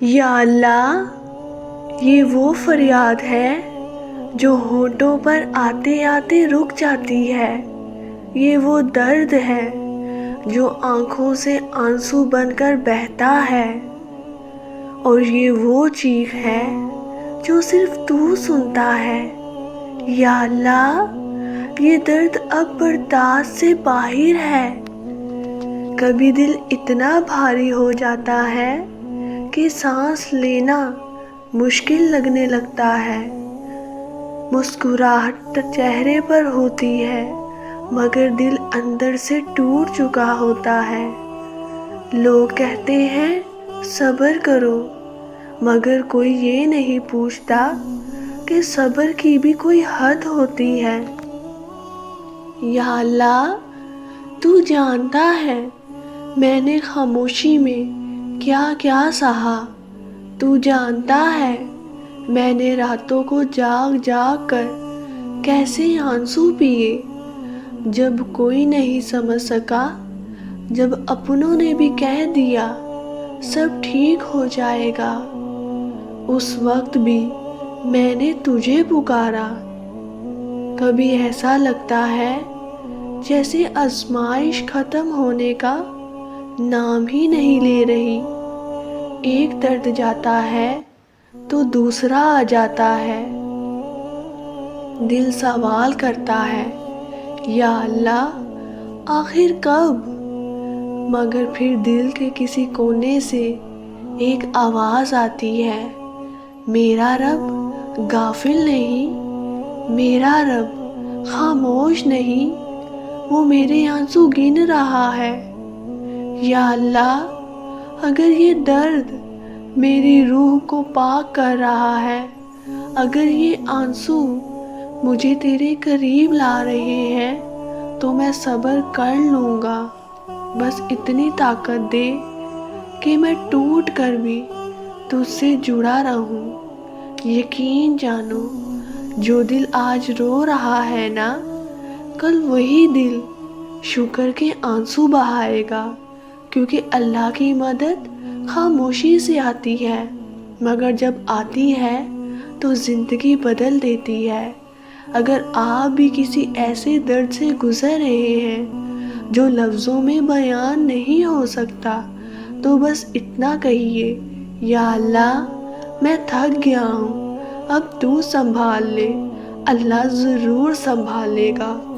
یا اللہ، یہ وہ فریاد ہے جو ہونٹوں پر آتے آتے رک جاتی ہے۔ یہ وہ درد ہے جو آنکھوں سے آنسو بن کر بہتا ہے، اور یہ وہ چیخ ہے جو صرف تو سنتا ہے۔ یا اللہ، یہ درد اب برداشت سے باہر ہے۔ کبھی دل اتنا بھاری ہو جاتا ہے کہ سانس لینا مشکل لگنے لگتا ہے۔ مسکراہٹ چہرے پر ہوتی ہے مگر دل اندر سے ٹوٹ چکا ہوتا ہے۔ لوگ کہتے ہیں صبر کرو، مگر کوئی یہ نہیں پوچھتا کہ صبر کی بھی کوئی حد ہوتی ہے۔ یا اللہ، تو جانتا ہے میں نے خاموشی میں کیا کیا سہا۔ تو جانتا ہے میں نے راتوں کو جاگ جاگ کر کیسے آنسو پیے۔ جب کوئی نہیں سمجھ سکا، جب اپنوں نے بھی کہہ دیا سب ٹھیک ہو جائے گا، اس وقت بھی میں نے تجھے پکارا۔ کبھی ایسا لگتا ہے جیسے آزمائش ختم ہونے کا نام ہی نہیں لے رہی۔ ایک درد جاتا ہے تو دوسرا آ جاتا ہے۔ دل سوال کرتا ہے یا اللہ، آخر کب؟ مگر پھر دل کے کسی کونے سے ایک آواز آتی ہے، میرا رب غافل نہیں، میرا رب خاموش نہیں، وہ میرے آنسو گن رہا ہے۔ یا اللہ، اگر یہ درد میری روح کو پاک کر رہا ہے، اگر یہ آنسو مجھے تیرے قریب لا رہے ہیں، تو میں صبر کر لوں گا۔ بس اتنی طاقت دے کہ میں ٹوٹ کر بھی تجھ سے جڑا رہوں۔ یقین جانو، جو دل آج رو رہا ہے نا، کل وہی دل شکر کے آنسو بہائے گا، کیونکہ اللہ کی مدد خاموشی سے آتی ہے، مگر جب آتی ہے تو زندگی بدل دیتی ہے۔ اگر آپ بھی کسی ایسے درد سے گزر رہے ہیں جو لفظوں میں بیان نہیں ہو سکتا، تو بس اتنا کہیے، یا اللہ، میں تھک گیا ہوں، اب تو سنبھال لے۔ اللہ ضرور سنبھال لے گا۔